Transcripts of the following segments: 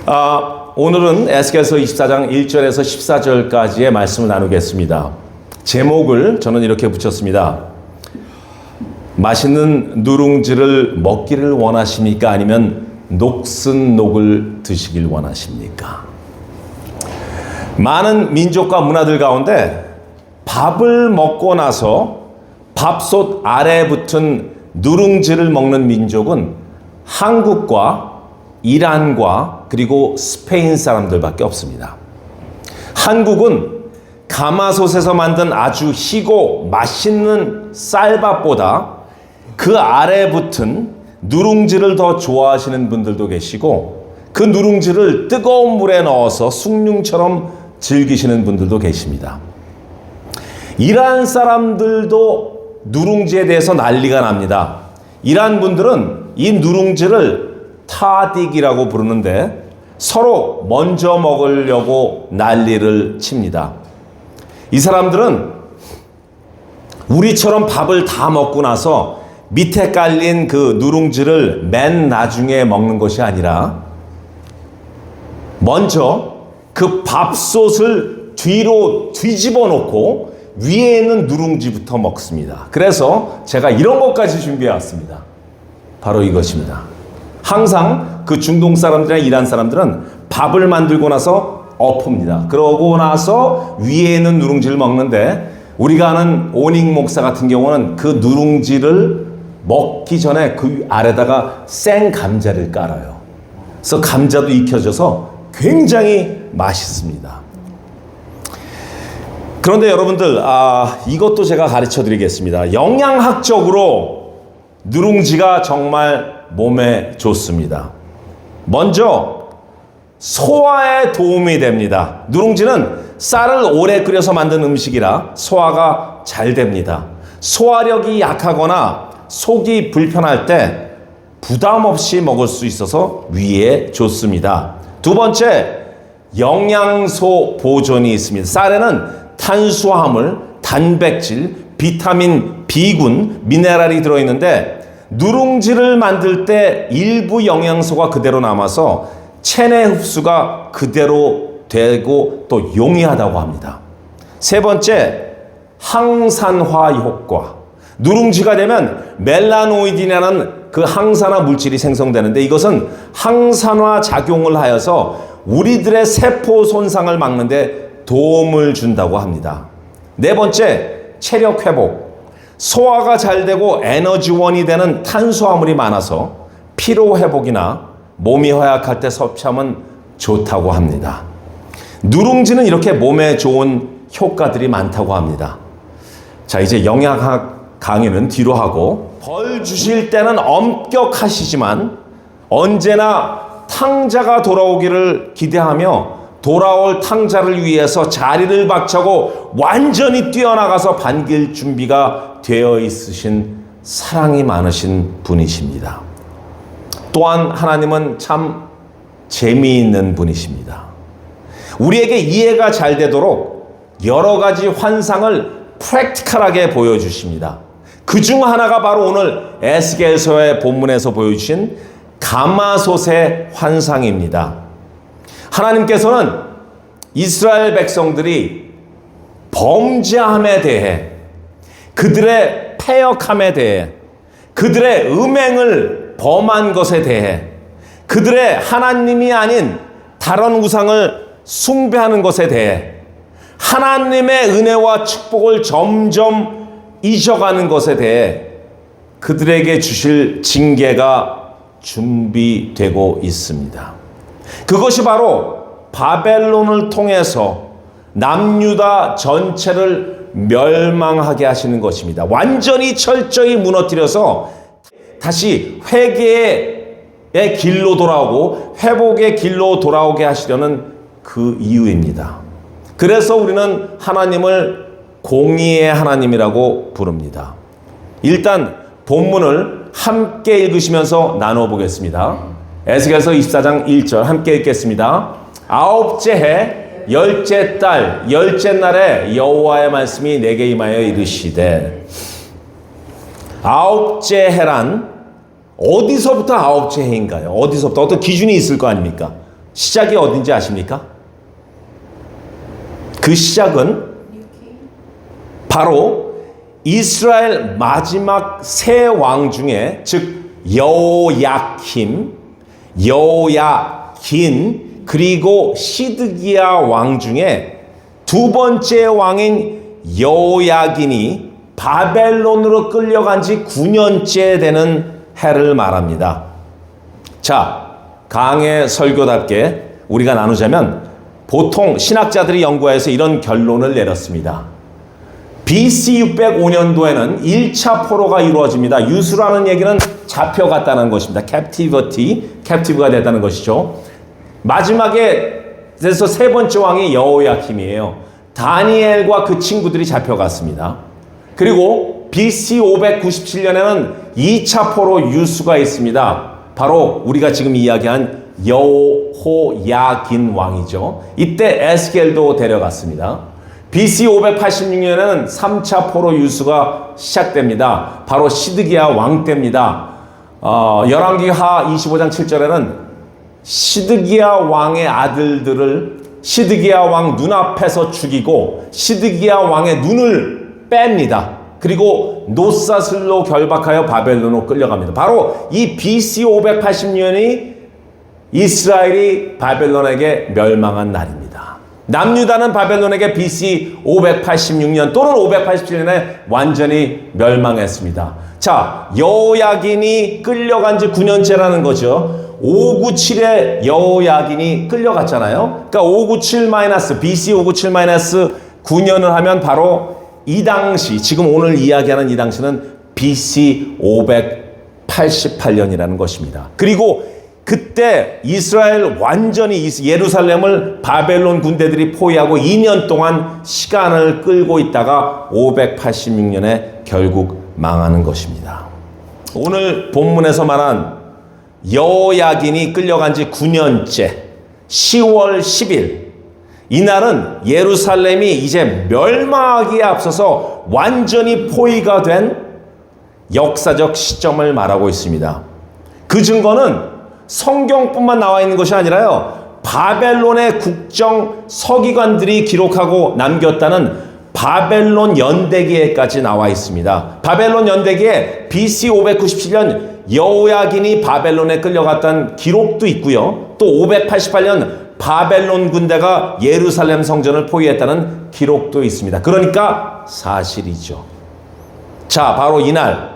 오늘은 에스겔서 24장 1절에서 14절까지의 말씀을 나누겠습니다. 제목을 저는 이렇게 붙였습니다. 맛있는 누룽지를 먹기를 원하십니까? 아니면 녹슨 녹을 드시길 원하십니까? 많은 민족과 문화들 가운데 밥을 먹고 나서 밥솥 아래에 붙은 누룽지를 먹는 민족은 한국과 이란과 그리고 스페인 사람들밖에 없습니다. 한국은 가마솥에서 만든 아주 희고 맛있는 쌀밥보다 그 아래에 붙은 누룽지를 더 좋아하시는 분들도 계시고 그 누룽지를 뜨거운 물에 넣어서 숭늉처럼 즐기시는 분들도 계십니다. 이란 사람들도 누룽지에 대해서 난리가 납니다. 이란 분들은 이 누룽지를 타딕이라고 부르는데 서로 먼저 먹으려고 난리를 칩니다. 이 사람들은 우리처럼 밥을 다 먹고 나서 밑에 깔린 그 누룽지를 맨 나중에 먹는 것이 아니라 먼저 그 밥솥을 뒤로 뒤집어 놓고 위에 있는 누룽지부터 먹습니다. 그래서 제가 이런 것까지 준비해 왔습니다. 바로 이것입니다. 항상 그 중동 사람들이나 이란 사람들은 밥을 만들고 나서 엎습니다. 그러고 나서 위에 있는 누룽지를 먹는데 우리가 아는 오닝 목사 같은 경우는 그 누룽지를 먹기 전에 그 아래다가 생 감자를 깔아요. 그래서 감자도 익혀져서 굉장히 맛있습니다. 그런데 여러분들, 이것도 제가 가르쳐 드리겠습니다. 영양학적으로 누룽지가 정말 몸에 좋습니다. 먼저 소화에 도움이 됩니다. 누룽지는 쌀을 오래 끓여서 만든 음식이라 소화가 잘 됩니다. 소화력이 약하거나 속이 불편할 때 부담 없이 먹을 수 있어서 위에 좋습니다. 두 번째, 영양소 보존이 있습니다. 쌀에는 탄수화물, 단백질, 비타민 B군, 미네랄이 들어있는데 누룽지를 만들 때 일부 영양소가 그대로 남아서 체내 흡수가 그대로 되고 또 용이하다고 합니다. 세 번째, 항산화 효과. 누룽지가 되면 멜라노이딘이라는 그 항산화 물질이 생성되는데 이것은 항산화 작용을 하여서 우리들의 세포 손상을 막는데 도움을 준다고 합니다. 네 번째, 체력 회복. 소화가 잘 되고 에너지원이 되는 탄수화물이 많아서 피로 회복이나 몸이 허약할 때 섭취하면 좋다고 합니다. 누룽지는 이렇게 몸에 좋은 효과들이 많다고 합니다. 자, 이제 영양학 강의는 뒤로 하고 벌 주실 때는 엄격하시지만 언제나 탕자가 돌아오기를 기대하며 돌아올 탕자를 위해서 자리를 박차고 완전히 뛰어나가서 반길 준비가 되어 있으신 사랑이 많으신 분이십니다. 또한 하나님은 참 재미있는 분이십니다. 우리에게 이해가 잘 되도록 여러 가지 환상을 프랙티컬하게 보여주십니다. 그 중 하나가 바로 오늘 에스겔서의 본문에서 보여주신 가마솥의 환상입니다. 하나님께서는 이스라엘 백성들이 범죄함에 대해 그들의 패역함에 대해 그들의 음행을 범한 것에 대해 그들의 하나님이 아닌 다른 우상을 숭배하는 것에 대해 하나님의 은혜와 축복을 점점 잊어가는 것에 대해 그들에게 주실 징계가 준비되고 있습니다. 그것이 바로 바벨론을 통해서 남유다 전체를 멸망하게 하시는 것입니다. 완전히 철저히 무너뜨려서 다시 회개의 길로 돌아오고 회복의 길로 돌아오게 하시려는 그 이유입니다. 그래서 우리는 하나님을 공의의 하나님이라고 부릅니다. 일단 본문을 함께 읽으시면서 나눠보겠습니다. 에스겔서 24장 1절 함께 읽겠습니다. 아홉째 해 열째 달 열째 날에 여호와의 말씀이 내게 임하여 이르시되. 아홉째 해란 어디서부터 아홉째 해인가요? 어디서부터 어떤 기준이 있을 거 아닙니까? 시작이 어딘지 아십니까? 그 시작은 바로 이스라엘 마지막 세 왕 중에, 즉 여호야킴, 여호야긴, 그리고 시드기야 왕 중에 두 번째 왕인 여호야긴이 바벨론으로 끌려간 지 9년째 되는 해를 말합니다. 자, 강의 설교답게 우리가 나누자면 보통 신학자들이 연구해서 이런 결론을 내렸습니다. BC 605년도에는 1차 포로가 이루어집니다. 유수라는 얘기는 잡혀갔다는 것입니다. captive가 됐다는 것이죠. 마지막에 그래서 세 번째 왕이 여호야킴이에요. 다니엘과 그 친구들이 잡혀갔습니다. 그리고 BC 597년에는 2차 포로 유수가 있습니다. 바로 우리가 지금 이야기한 여호야긴 왕이죠. 이때 에스겔도 데려갔습니다. BC 586년에는 3차 포로 유수가 시작됩니다. 바로 시드기야 왕 때입니다. 열왕기하 25장 7절에는 시드기야 왕의 아들들을 시드기야 왕 눈앞에서 죽이고 시드기야 왕의 눈을 뺍니다. 그리고 노사슬로 결박하여 바벨론으로 끌려갑니다. 바로 이 BC 580년이 이스라엘이 바벨론에게 멸망한 날입니다. 남유다는 바벨론에게 BC 586년 또는 587년에 완전히 멸망했습니다. 자, 여호야긴이 끌려간 지 9년째라는 거죠. 597에 여호야긴이 끌려갔잖아요. 그러니까 597- BC 597-9년을 하면 바로 이 당시, 지금 오늘 이야기하는 이 당시는 BC 588년이라는 것입니다. 그리고 그때 이스라엘 완전히 예루살렘을 바벨론 군대들이 포위하고 2년 동안 시간을 끌고 있다가 586년에 결국 망하는 것입니다. 오늘 본문에서 말한 여호야긴이 끌려간 지 9년째 10월 10일, 이날은 예루살렘이 이제 멸망하기에 앞서서 완전히 포위가 된 역사적 시점을 말하고 있습니다. 그 증거는 성경뿐만 나와 있는 것이 아니라요, 바벨론의 국정 서기관들이 기록하고 남겼다는 바벨론 연대기에까지 나와 있습니다. 바벨론 연대기에 BC 597년 여호야긴이 바벨론에 끌려갔다는 기록도 있고요. 또 588년 바벨론 군대가 예루살렘 성전을 포위했다는 기록도 있습니다. 그러니까 사실이죠. 자, 바로 이날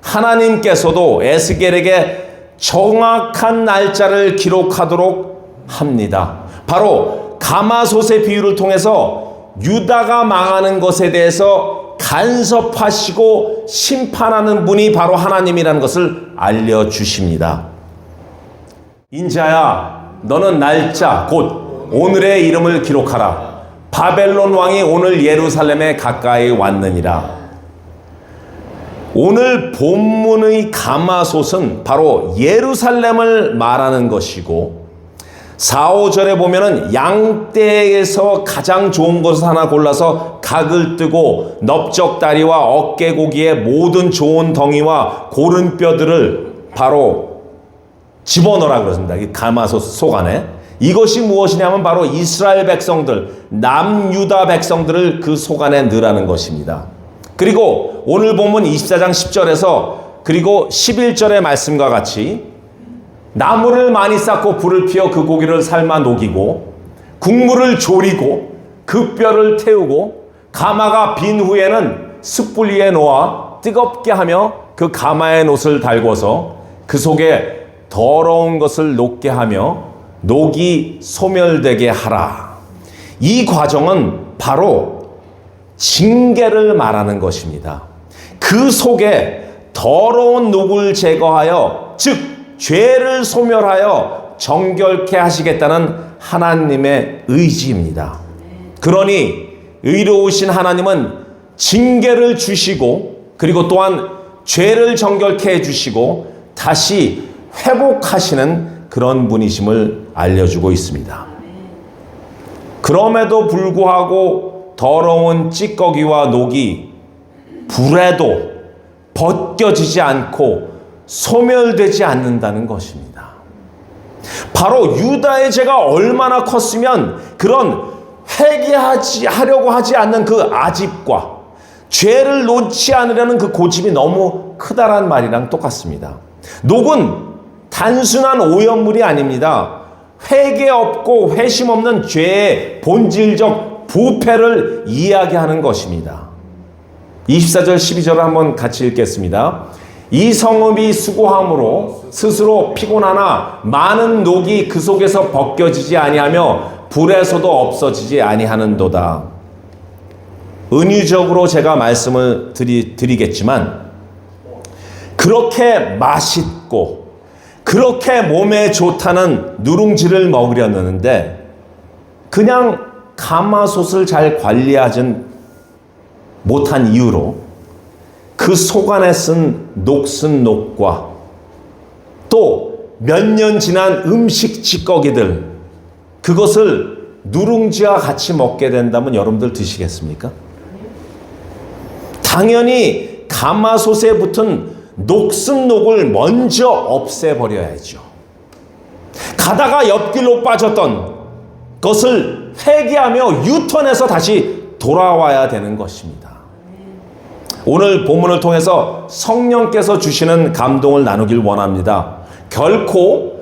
하나님께서도 에스겔에게 정확한 날짜를 기록하도록 합니다. 바로 가마솥의 비유를 통해서 유다가 망하는 것에 대해서 간섭하시고 심판하는 분이 바로 하나님이라는 것을 알려주십니다. 인자야, 너는 날짜 곧 오늘의 이름을 기록하라. 바벨론 왕이 오늘 예루살렘에 가까이 왔느니라. 오늘 본문의 가마솥은 바로 예루살렘을 말하는 것이고, 4, 5절에 보면은 양떼에서 가장 좋은 것을 하나 골라서 각을 뜨고 넓적다리와 어깨고기의 모든 좋은 덩이와 고른 뼈들을 바로 집어넣으라 그러습니다. 이 가마솥 속 안에. 이것이 무엇이냐면 바로 이스라엘 백성들, 남유다 백성들을 그 속 안에 넣으라는 것입니다. 그리고 오늘 본문 24장 10절에서 그리고 11절의 말씀과 같이 나무를 많이 쌓고 불을 피워 그 고기를 삶아 녹이고 국물을 졸이고 그 뼈를 태우고 가마가 빈 후에는 숯불 위에 놓아 뜨겁게 하며 그 가마에 놋을 달궈서 그 속에 더러운 것을 녹게 하며 녹이 소멸되게 하라. 이 과정은 바로 징계를 말하는 것입니다. 그 속에 더러운 녹을 제거하여, 즉 죄를 소멸하여 정결케 하시겠다는 하나님의 의지입니다. 그러니 의로우신 하나님은 징계를 주시고 그리고 또한 죄를 정결케 해주시고 다시 회복하시는 그런 분이심을 알려주고 있습니다. 그럼에도 불구하고 더러운 찌꺼기와 녹이 불에도 벗겨지지 않고 소멸되지 않는다는 것입니다. 바로 유다의 죄가 얼마나 컸으면 그런 회개하려고 하지 않는 그 아집과 죄를 놓지 않으려는 그 고집이 너무 크다란 말이랑 똑같습니다. 녹은 단순한 오염물이 아닙니다. 회개 없고 회심 없는 죄의 본질적 부패를 이야기하는 것입니다. 24절 12절을 한번 같이 읽겠습니다. 이 성읍이 수고함으로 스스로 피곤하나 많은 녹이 그 속에서 벗겨지지 아니하며 불에서도 없어지지 아니하는도다. 은유적으로 제가 말씀을 드리겠지만 그렇게 맛있고 그렇게 몸에 좋다는 누룽지를 먹으려는데 그냥 가마솥을 잘 관리하지 못한 이유로 그 속 안에 쓴 녹슨 녹과 또 몇 년 지난 음식 찌꺼기들, 그것을 누룽지와 같이 먹게 된다면 여러분들 드시겠습니까? 당연히 가마솥에 붙은 녹슨 녹을 먼저 없애버려야죠. 가다가 옆길로 빠졌던 것을 회개하며 유턴해서 다시 돌아와야 되는 것입니다. 오늘 본문을 통해서 성령께서 주시는 감동을 나누길 원합니다. 결코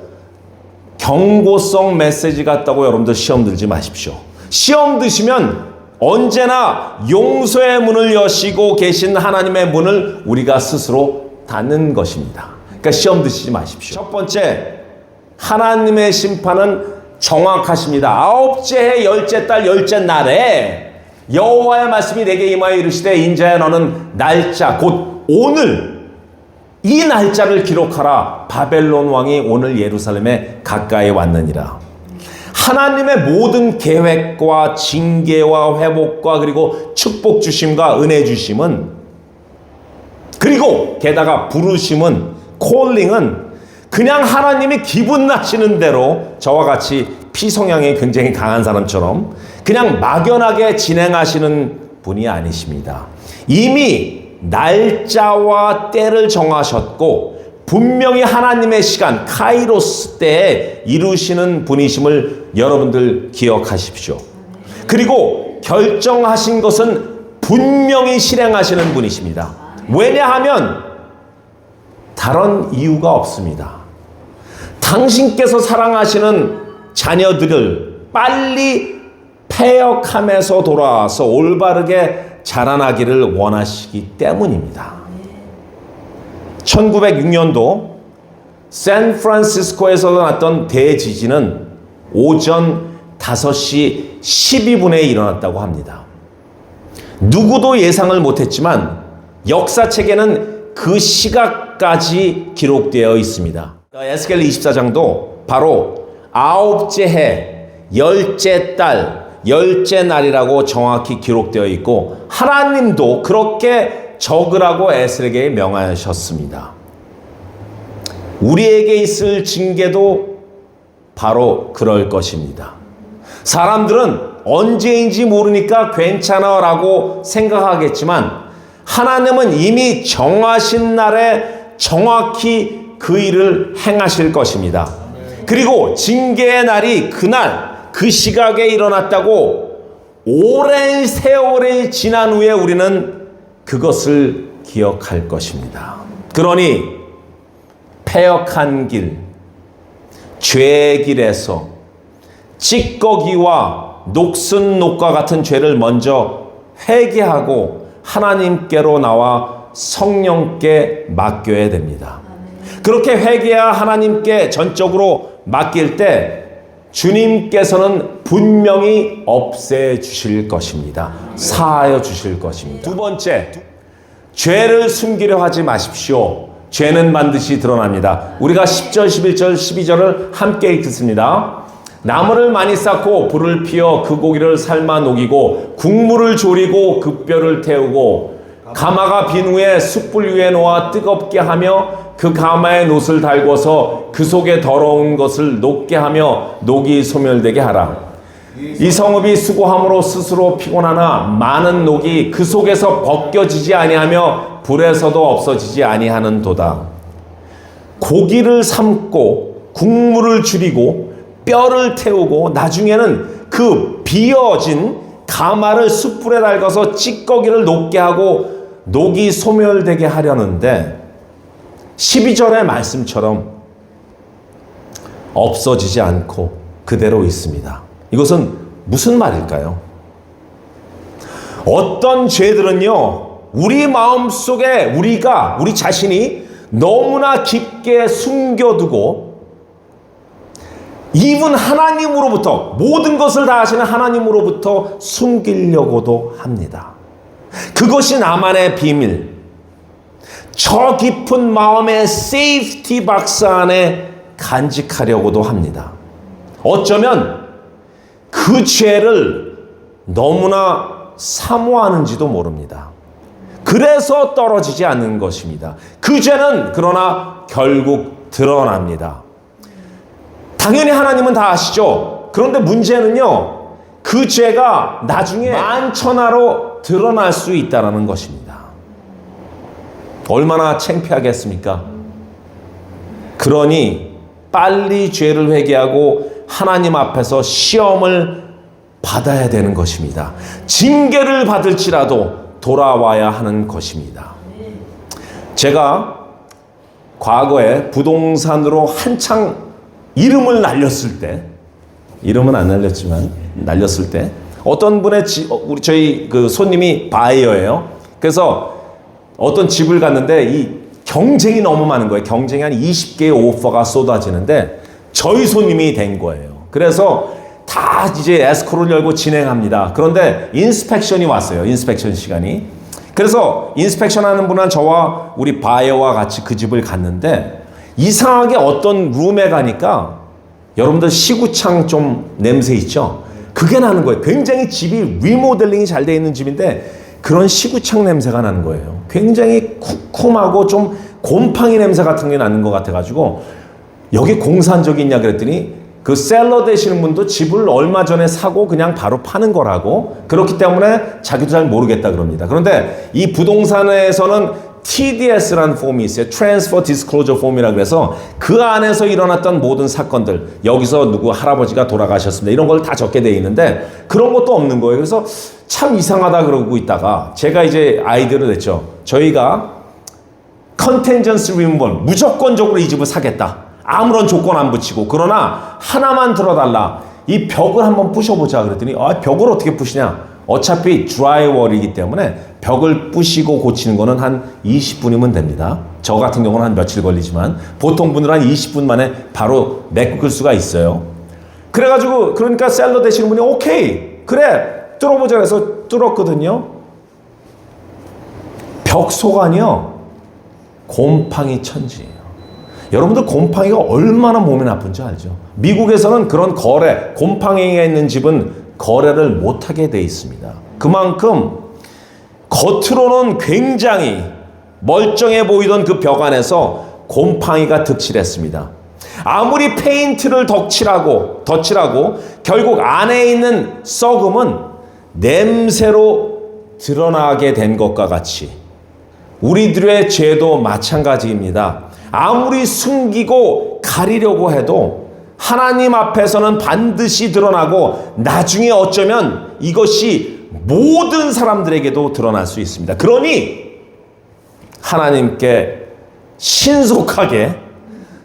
경고성 메시지 같다고 여러분들 시험 들지 마십시오. 시험 드시면 언제나 용서의 문을 여시고 계신 하나님의 문을 우리가 스스로 닫는 것입니다. 그러니까 시험 드시지 마십시오. 첫 번째, 하나님의 심판은 정확하십니다. 9째 해 10째 달 10째 날에 여호와의 말씀이 내게 임하여 이르시되 인자야 너는 날짜 곧 오늘 이 날짜를 기록하라. 바벨론 왕이 오늘 예루살렘에 가까이 왔느니라. 하나님의 모든 계획과 징계와 회복과 그리고 축복 주심과 은혜 주심은 그리고 게다가 부르심은 콜링은 그냥 하나님이 기분 나시는 대로 저와 같이 피성향이 굉장히 강한 사람처럼 그냥 막연하게 진행하시는 분이 아니십니다. 이미 날짜와 때를 정하셨고 분명히 하나님의 시간 카이로스 때에 이루시는 분이심을 여러분들 기억하십시오. 그리고 결정하신 것은 분명히 실행하시는 분이십니다. 왜냐하면 다른 이유가 없습니다. 당신께서 사랑하시는 자녀들을 빨리 폐역함에서 돌아와서 올바르게 자라나기를 원하시기 때문입니다. 1906년도 샌프란시스코에서 났던 대지진은 오전 5시 12분에 일어났다고 합니다. 누구도 예상을 못했지만 역사책에는 그 시각까지 기록되어 있습니다. 에스겔 24장도 바로 9째 해 10째 달 10째 날이라고 정확히 기록되어 있고 하나님도 그렇게 적으라고 에스겔에게 명하셨습니다. 우리에게 있을 징계도 바로 그럴 것입니다. 사람들은 언제인지 모르니까 괜찮아라고 생각하겠지만 하나님은 이미 정하신 날에 정확히 그 일을 행하실 것입니다. 그리고 징계의 날이 그날 그 시각에 일어났다고 오랜 세월이 지난 후에 우리는 그것을 기억할 것입니다. 그러니 폐역한 길, 죄의 길에서 찌꺼기와 녹슨 녹과 같은 죄를 먼저 회개하고 하나님께로 나와 성령께 맡겨야 됩니다. 그렇게 회개하 하나님께 전적으로 맡길 때 주님께서는 분명히 없애주실 것입니다. 사하여 주실 것입니다. 두 번째, 죄를 숨기려 하지 마십시오. 죄는 반드시 드러납니다. 우리가 10절, 11절, 12절을 함께 읽습니다. 나무를 많이 쌓고 불을 피워 그 고기를 삶아 녹이고 국물을 졸이고 그 뼈를 태우고 가마가 빈 후에 숯불 위에 놓아 뜨겁게 하며 그 가마에 놋을 달궈서 그 속에 더러운 것을 녹게 하며 녹이 소멸되게 하라. 이 성읍이 수고함으로 스스로 피곤하나 많은 녹이 그 속에서 벗겨지지 아니하며 불에서도 없어지지 아니하는도다. 고기를 삶고 국물을 줄이고 뼈를 태우고 나중에는 그 비어진 가마를 숯불에 달궈서 찌꺼기를 녹게 하고 녹이 소멸되게 하려는데 12절의 말씀처럼 없어지지 않고 그대로 있습니다. 이것은 무슨 말일까요? 어떤 죄들은요, 우리 마음속에 우리 자신이 너무나 깊게 숨겨두고 이분 하나님으로부터 모든 것을 다 하시는 하나님으로부터 숨기려고도 합니다. 그것이 나만의 비밀, 저 깊은 마음의 세이프티 박스 안에 간직하려고도 합니다. 어쩌면 그 죄를 너무나 사모하는지도 모릅니다. 그래서 떨어지지 않는 것입니다. 그 죄는 그러나 결국 드러납니다. 당연히 하나님은 다 아시죠. 그런데 문제는요, 그 죄가 나중에 만천하로 드러날 수 있다는 것입니다. 얼마나 창피하겠습니까? 그러니 빨리 죄를 회개하고 하나님 앞에서 시험을 받아야 되는 것입니다. 징계를 받을지라도 돌아와야 하는 것입니다. 제가 과거에 부동산으로 한창 이름을 날렸을 때, 이름은 안 날렸지만 날렸을 때 어떤 분의 저희 그 손님이 바이어예요. 그래서 어떤 집을 갔는데 이 경쟁이 너무 많은 거예요. 경쟁이 한 20개의 오퍼가 쏟아지는데 저희 손님이 된 거예요. 그래서 다 이제 에스코를 열고 진행합니다. 그런데 인스펙션이 왔어요. 인스펙션 시간이. 그래서 인스펙션 하는 분은 저와 우리 바이어와 같이 그 집을 갔는데 이상하게 어떤 룸에 가니까 여러분들 시구창 좀 냄새 있죠? 그게 나는 거예요. 굉장히 집이 리모델링이 잘 돼 있는 집인데 그런 시구창 냄새가 나는 거예요. 굉장히 쿰쿰하고 좀 곰팡이 냄새 같은 게 나는 것 같아가지고 여기 공사한 적이 있냐 그랬더니 그 셀러 되시는 분도 집을 얼마 전에 사고 그냥 바로 파는 거라고, 그렇기 때문에 자기도 잘 모르겠다 그럽니다. 그런데 이 부동산에서는 TDS라는 폼이 있어요. Transfer Disclosure Form이라고 해서 그 안에서 일어났던 모든 사건들, 여기서 누구 할아버지가 돌아가셨습니다, 이런 걸 다 적게 돼 있는데 그런 것도 없는 거예요. 그래서 참 이상하다 그러고 있다가 제가 이제 아이디어를 냈죠. 저희가 Contingency Removal, 무조건적으로 이 집을 사겠다. 아무런 조건 안 붙이고, 그러나 하나만 들어달라. 이 벽을 한번 부셔보자 그랬더니 벽을 어떻게 부시냐. 어차피 드라이월이기 때문에 벽을 부시고 고치는 거는 한 20분이면 됩니다. 저 같은 경우는 한 며칠 걸리지만 보통 분들은 한 20분 만에 바로 메꿀 수가 있어요. 그래가지고 그러니까 셀러 되시는 분이 오케이 그래 뚫어보자 그래서 뚫었거든요. 벽 속안이요 곰팡이 천지예요. 여러분들 곰팡이가 얼마나 몸에 나쁜지 알죠? 미국에서는 그런 거래, 곰팡이가 있는 집은 거래를 못하게 돼 있습니다. 그만큼 겉으로는 굉장히 멀쩡해 보이던 그 벽 안에서 곰팡이가 득실했습니다. 아무리 페인트를 덧칠하고 결국 안에 있는 썩음은 냄새로 드러나게 된 것과 같이 우리들의 죄도 마찬가지입니다. 아무리 숨기고 가리려고 해도 하나님 앞에서는 반드시 드러나고 나중에 어쩌면 이것이 모든 사람들에게도 드러날 수 있습니다. 그러니 하나님께 신속하게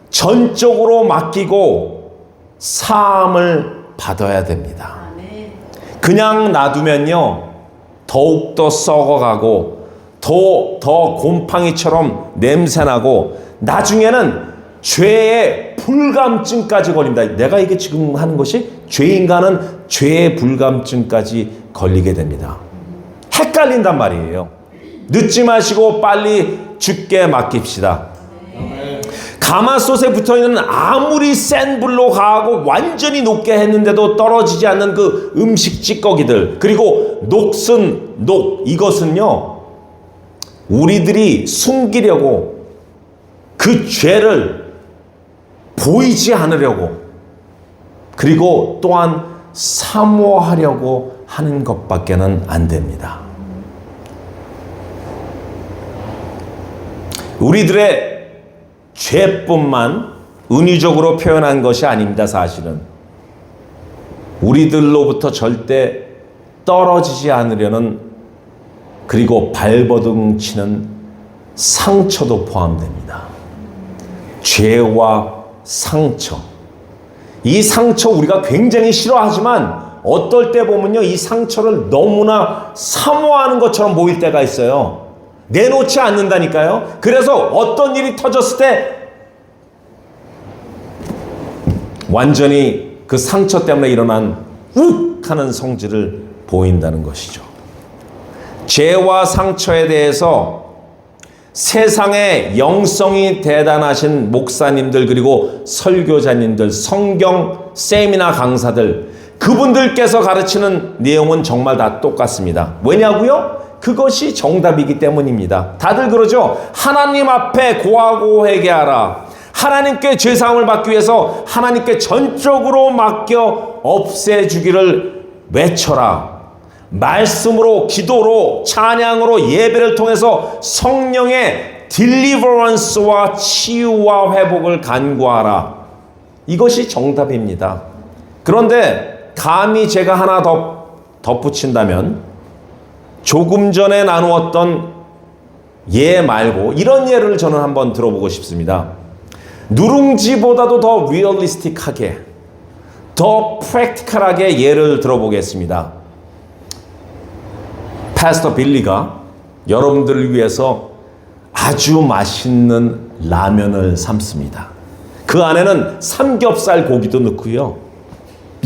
전적으로 맡기고 사함을 받아야 됩니다. 그냥 놔두면요 더욱더 썩어가고 더 곰팡이처럼 냄새나고 나중에는 죄의 불감증까지 걸립니다. 내가 이게 지금 하는 것이 죄인가는 죄의 불감증까지 걸리게 됩니다. 헷갈린단 말이에요. 늦지 마시고 빨리 주께 맡깁시다. 가마솥에 붙어있는 아무리 센 불로 가하고 완전히 녹게 했는데도 떨어지지 않는 그 음식 찌꺼기들, 그리고 녹슨 녹, 이것은요 우리들이 숨기려고 그 죄를 보이지 않으려고 그리고 또한 사모하려고 하는 것밖에는 안 됩니다. 우리들의 죄뿐만 은유적으로 표현한 것이 아닙니다. 사실은 우리들로부터 절대 떨어지지 않으려는, 그리고 발버둥 치는 상처도 포함됩니다. 죄와 상처. 이 상처 우리가 굉장히 싫어하지만 어떨 때 보면요, 이 상처를 너무나 사모하는 것처럼 보일 때가 있어요. 내놓지 않는다니까요. 그래서 어떤 일이 터졌을 때 완전히 그 상처 때문에 일어난 욱 하는 성질을 보인다는 것이죠. 죄와 상처에 대해서 세상에 영성이 대단하신 목사님들, 그리고 설교자님들, 성경 세미나 강사들, 그분들께서 가르치는 내용은 정말 다 똑같습니다. 왜냐고요? 그것이 정답이기 때문입니다. 다들 그러죠. 하나님 앞에 고하고 회개하라. 하나님께 죄사함을 받기 위해서 하나님께 전적으로 맡겨 없애주기를 외쳐라. 말씀으로, 기도로, 찬양으로, 예배를 통해서 성령의 딜리버런스와 치유와 회복을 간구하라. 이것이 정답입니다. 그런데 감히 제가 하나 더 덧붙인다면, 조금 전에 나누었던 예 말고 이런 예를 저는 한번 들어보고 싶습니다. 누룽지보다도 더 리얼리스틱하게, 더 프랙티컬하게 예를 들어보겠습니다. 파스터 빌리가 여러분들을 위해서 아주 맛있는 라면을 삶습니다. 그 안에는 삼겹살 고기도 넣고요,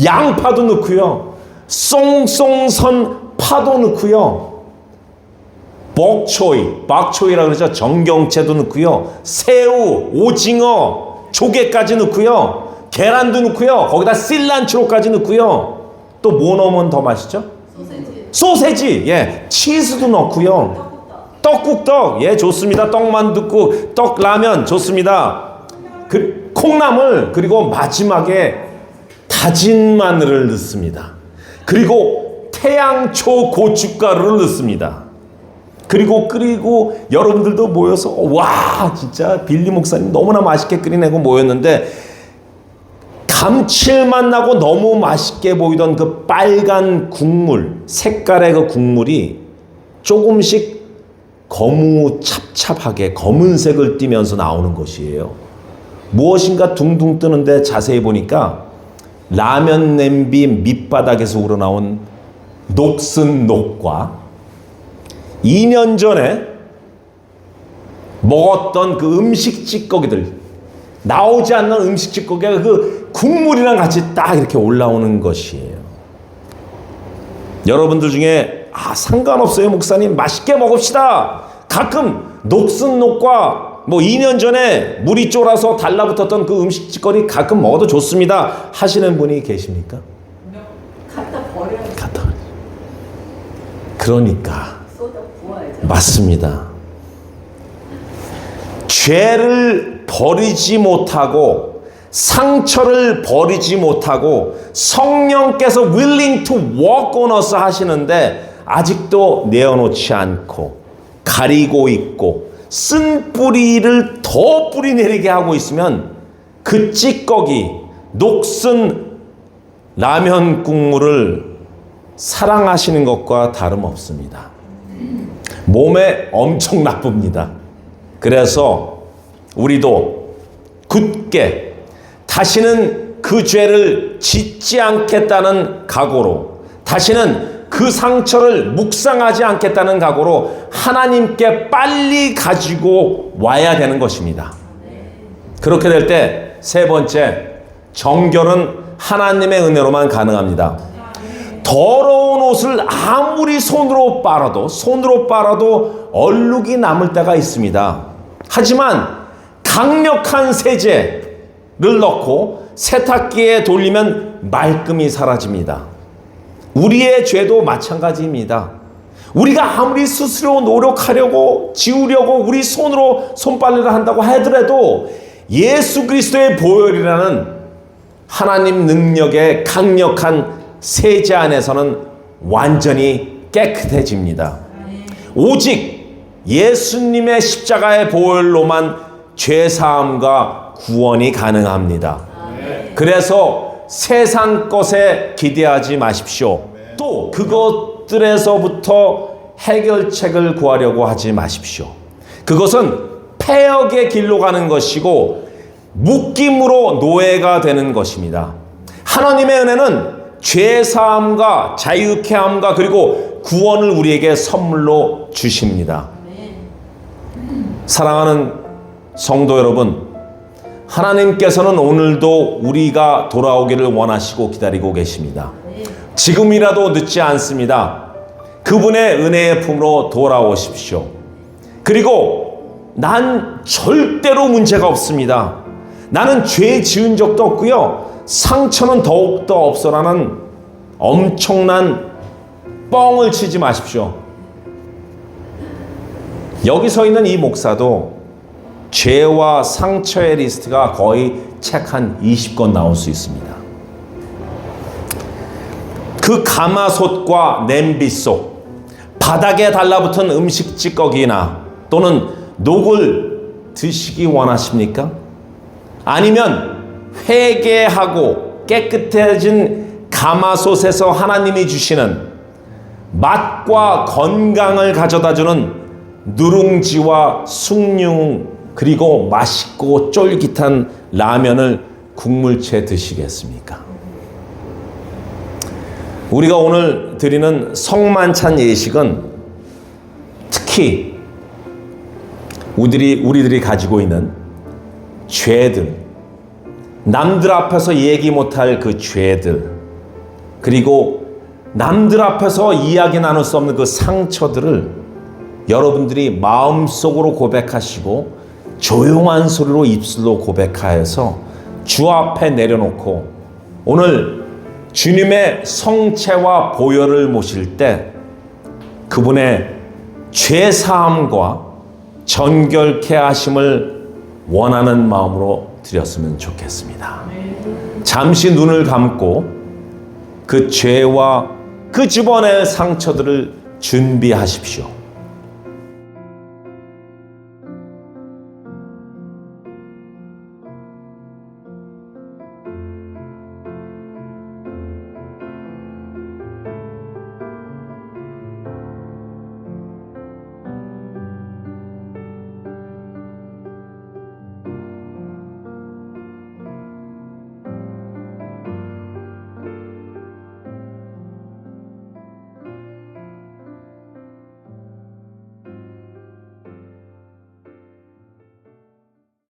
양파도 넣고요, 송송선 파도 넣고요, 박초이라고 그러죠. 정경채도 넣고요, 새우, 오징어, 조개까지 넣고요, 계란도 넣고요, 거기다 실란트로까지 넣고요. 또 뭐 넣으면 더 맛있죠? 소세지, 예, 치즈도 넣고요. 떡국떡, 예, 좋습니다. 떡만 듣고 떡 라면 좋습니다. 콩나물, 그리고 마지막에 다진 마늘을 넣습니다. 그리고 태양초 고춧가루를 넣습니다. 그리고 끓이고 여러분들도 모여서 와, 진짜 빌리 목사님 너무나 맛있게 끓이내고 모였는데, 감칠맛 나고 너무 맛있게 보이던 그 빨간 국물, 색깔의 그 국물이 조금씩 거무찹찹하게 검은색을 띠면서 나오는 것이에요. 무엇인가 둥둥 뜨는데 자세히 보니까 라면 냄비 밑바닥에서 우러나온 녹슨 녹과 2년 전에 먹었던 그 음식 찌꺼기들, 나오지 않는 음식 찌꺼기가 그 국물이랑 같이 딱 이렇게 올라오는 것이에요. 여러분들 중에 상관없어요 목사님, 맛있게 먹읍시다. 가끔 녹슨 녹과 2년 전에 물이 쫄아서 달라붙었던 그 음식 찌꺼기 가끔 먹어도 좋습니다 하시는 분이 계십니까? 갖다 버려요. 갖다 버려요. 그러니까 쏟아 부어야죠. 맞습니다. 죄를 버리지 못하고 상처를 버리지 못하고 성령께서 willing to walk on us 하시는데 아직도 내어놓지 않고 가리고 있고 쓴 뿌리를 더 뿌리내리게 하고 있으면 그 찌꺼기, 녹슨 라면 국물을 사랑하시는 것과 다름없습니다. 몸에 엄청 나쁩니다. 그래서 우리도 굳게 다시는 그 죄를 짓지 않겠다는 각오로, 다시는 그 상처를 묵상하지 않겠다는 각오로 하나님께 빨리 가지고 와야 되는 것입니다. 그렇게 될 때 세 번째, 정결은 하나님의 은혜로만 가능합니다. 더러운 옷을 아무리 손으로 빨아도 얼룩이 남을 때가 있습니다. 하지만 강력한 세제를 넣고 세탁기에 돌리면 말끔히 사라집니다. 우리의 죄도 마찬가지입니다. 우리가 아무리 스스로 노력하려고 지우려고 우리 손으로 손빨래를 한다고 하더라도 예수 그리스도의 보혈이라는 하나님 능력의 강력한 세제 안에서는 완전히 깨끗해집니다. 오직 예수님의 십자가의 보혈로만 죄사함과 구원이 가능합니다. 그래서 세상 것에 기대하지 마십시오. 또 그것들에서부터 해결책을 구하려고 하지 마십시오. 그것은 폐역의 길로 가는 것이고 묶임으로 노예가 되는 것입니다. 하나님의 은혜는 죄사함과 자유케 함과 그리고 구원을 우리에게 선물로 주십니다. 사랑하는 성도 여러분, 하나님께서는 오늘도 우리가 돌아오기를 원하시고 기다리고 계십니다. 지금이라도 늦지 않습니다. 그분의 은혜의 품으로 돌아오십시오. 그리고 난 절대로 문제가 없습니다. 나는 죄 지은 적도 없고요. 상처는 더욱더 없어라는 엄청난 뻥을 치지 마십시오. 여기 서 있는 이 목사도 죄와 상처의 리스트가 거의 책 한 20권 나올 수 있습니다. 그 가마솥과 냄비속, 바닥에 달라붙은 음식 찌꺼기나 또는 녹을 드시기 원하십니까? 아니면 회개하고 깨끗해진 가마솥에서 하나님이 주시는 맛과 건강을 가져다주는 누룽지와 숭늉 그리고 맛있고 쫄깃한 라면을 국물채 드시겠습니까? 우리가 오늘 드리는 성만찬 예식은 특히 우리들이 가지고 있는 죄들, 남들 앞에서 얘기 못할 그 죄들, 그리고 남들 앞에서 이야기 나눌 수 없는 그 상처들을 여러분들이 마음속으로 고백하시고 조용한 소리로 입술로 고백하여서 주 앞에 내려놓고 오늘 주님의 성체와 보혈을 모실 때 그분의 죄사함과 정결케 하심을 원하는 마음으로 드렸으면 좋겠습니다. 잠시 눈을 감고 그 죄와 그 집어낼 상처들을 준비하십시오.